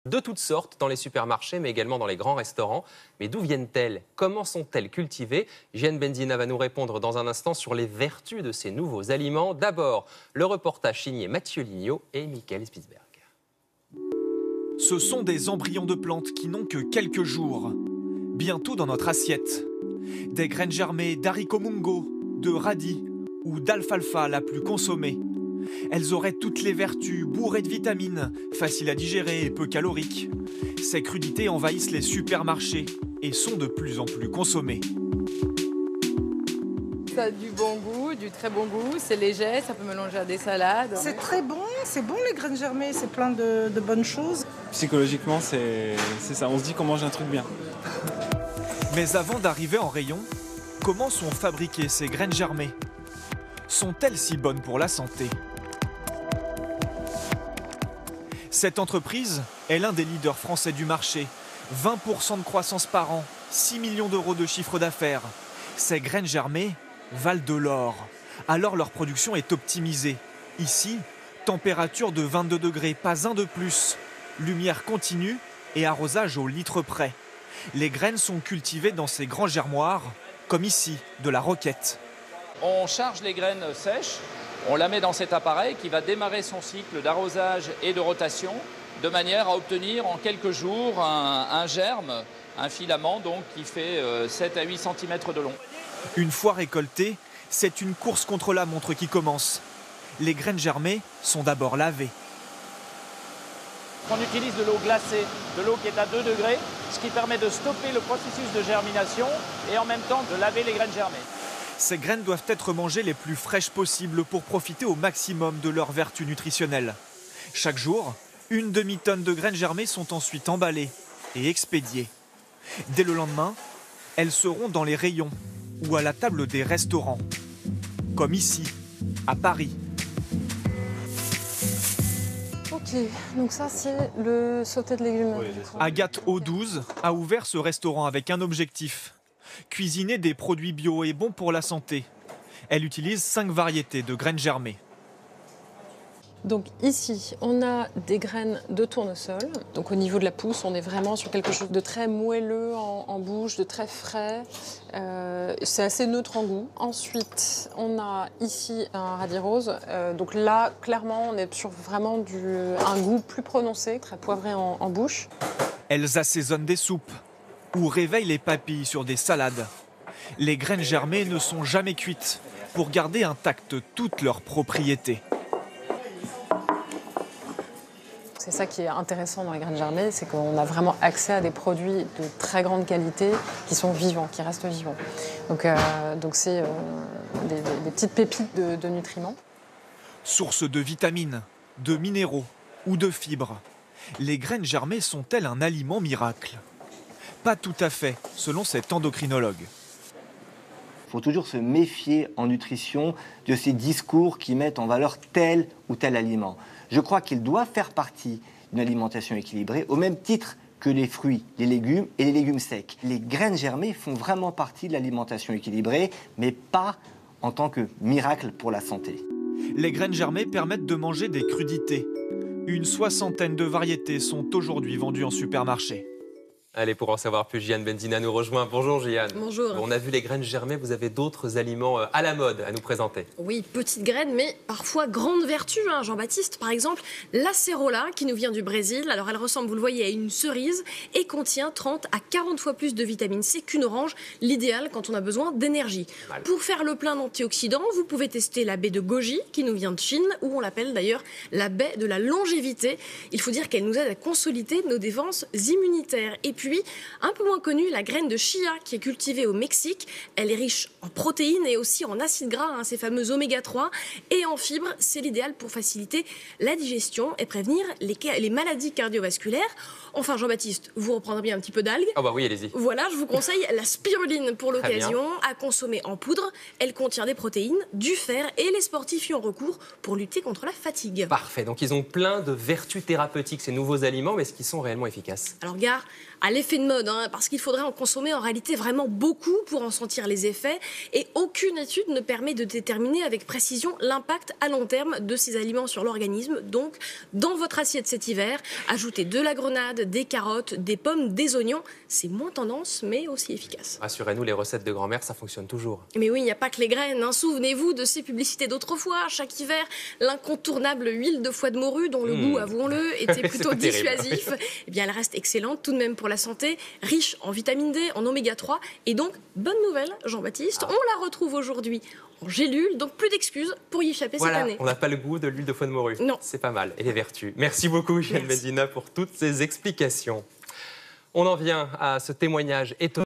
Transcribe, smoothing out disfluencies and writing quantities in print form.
de toutes sortes dans les supermarchés, mais également dans les grands restaurants. Mais d'où viennent-elles? Comment sont-elles cultivées? Jeanne Benzina va nous répondre dans un instant sur les vertus de ces nouveaux aliments. D'abord, le reportage signé Mathieu Lignot et Michael Spitzberg. Ce sont des embryons de plantes qui n'ont que quelques jours. Bientôt dans notre assiette. Des graines germées d'haricots mungo, de radis ou d'alfalfa la plus consommée. Elles auraient toutes les vertus, bourrées de vitamines, faciles à digérer et peu caloriques. Ces crudités envahissent les supermarchés et sont de plus en plus consommées. Ça a du bon goût, du très bon goût, c'est léger, ça peut mélanger à des salades. C'est très bon, c'est bon les graines germées, c'est plein de bonnes choses. Psychologiquement, c'est ça, on se dit qu'on mange un truc bien. Mais avant d'arriver en rayon, comment sont fabriquées ces graines germées? Sont-elles si bonnes pour la santé? Cette entreprise est l'un des leaders français du marché. 20% de croissance par an, 6 millions d'euros de chiffre d'affaires. Ces graines germées valent de l'or. Alors leur production est optimisée. Ici, température de 22 degrés, pas un de plus. Lumière continue et arrosage au litre près. Les graines sont cultivées dans ces grands germoirs, comme ici, de la roquette. On charge les graines sèches, on la met dans cet appareil qui va démarrer son cycle d'arrosage et de rotation de manière à obtenir en quelques jours un germe, un filament donc, qui fait 7 à 8 cm de long. Une fois récoltées, c'est une course contre la montre qui commence. Les graines germées sont d'abord lavées. On utilise de l'eau glacée, de l'eau qui est à 2 degrés, ce qui permet de stopper le processus de germination et en même temps de laver les graines germées. Ces graines doivent être mangées les plus fraîches possibles pour profiter au maximum de leurs vertus nutritionnelles. Chaque jour, une demi-tonne de graines germées sont ensuite emballées et expédiées. Dès le lendemain, elles seront dans les rayons ou à la table des restaurants, comme ici, à Paris. Ok, donc ça c'est le sauté de légumes. Agathe O12 a ouvert ce restaurant avec un objectif: cuisiner des produits bio et bons pour la santé. Elle utilise 5 variétés de graines germées. Donc ici, on a des graines de tournesol. Donc au niveau de la pousse, on est vraiment sur quelque chose de très moelleux en bouche, de très frais. C'est assez neutre en goût. Ensuite, on a ici un radis rose. Donc là, clairement, on est sur vraiment un goût plus prononcé, très poivré en bouche. Elles assaisonnent des soupes ou réveillent les papilles sur des salades. Les graines germées ne sont jamais cuites pour garder intactes toutes leurs propriétés. C'est ça qui est intéressant dans les graines germées, c'est qu'on a vraiment accès à des produits de très grande qualité qui sont vivants, qui restent vivants. Donc c'est des petites pépites de nutriments. Source de vitamines, de minéraux ou de fibres, les graines germées sont-elles un aliment miracle? Pas tout à fait, selon cet endocrinologue. Il faut toujours se méfier en nutrition de ces discours qui mettent en valeur tel ou tel aliment. Je crois qu'il doit faire partie d'une alimentation équilibrée, au même titre que les fruits, les légumes et les légumes secs. Les graines germées font vraiment partie de l'alimentation équilibrée, mais pas en tant que miracle pour la santé. Les graines germées permettent de manger des crudités. Une 60aine de variétés sont aujourd'hui vendues en supermarché. Allez, pour en savoir plus, Jeanne Benzina nous rejoint. Bonjour Jeanne. Bonjour. On a vu les graines germées, vous avez d'autres aliments à la mode à nous présenter. Oui, petites graines, mais parfois grande vertu, hein, Jean-Baptiste. Par exemple, l'acérola, qui nous vient du Brésil. Alors elle ressemble, vous le voyez, à une cerise et contient 30 à 40 fois plus de vitamine C qu'une orange, l'idéal quand on a besoin d'énergie. Pour faire le plein d'antioxydants, vous pouvez tester la baie de goji, qui nous vient de Chine, où on l'appelle d'ailleurs la baie de la longévité. Il faut dire qu'elle nous aide à consolider nos défenses immunitaires. Et puis, un peu moins connue, la graine de chia qui est cultivée au Mexique. Elle est riche en protéines et aussi en acides gras, hein, ces fameux oméga 3, et en fibres. C'est l'idéal pour faciliter la digestion et prévenir les maladies cardiovasculaires. Enfin, Jean-Baptiste, vous reprendrez bien un petit peu d'algues. Ah bah oui, allez-y. Voilà, je vous conseille la spiruline pour l'occasion, à consommer en poudre. Elle contient des protéines, du fer et les sportifs y ont recours pour lutter contre la fatigue. Parfait, donc ils ont plein de vertus thérapeutiques, ces nouveaux aliments, mais est-ce qu'ils sont réellement efficaces? Alors gare à l'effet de mode, hein, parce qu'il faudrait en consommer en réalité vraiment beaucoup pour en sentir les effets. Et aucune étude ne permet de déterminer avec précision l'impact à long terme de ces aliments sur l'organisme. Donc, dans votre assiette cet hiver, ajoutez de la grenade, des carottes, des pommes, des oignons. C'est moins tendance, mais aussi efficace. Rassurez-nous, les recettes de grand-mère, ça fonctionne toujours. Mais oui, il n'y a pas que les graines, hein. Souvenez-vous de ces publicités d'autrefois. Chaque hiver, l'incontournable huile de foie de morue, dont le goût, avouons-le, était plutôt dissuasif. Eh bien, elle reste excellente tout de même pour la santé, riche en vitamine D, en oméga 3. Et donc, bonne nouvelle, Jean-Baptiste, on la retrouve aujourd'hui en gélule, donc plus d'excuses pour y échapper cette année. On n'a pas le goût de l'huile de foie de morue. Non. C'est pas mal. Et les vertus. Merci beaucoup, Jeanne Benzina, pour toutes ces explications. On en vient à ce témoignage étonnant.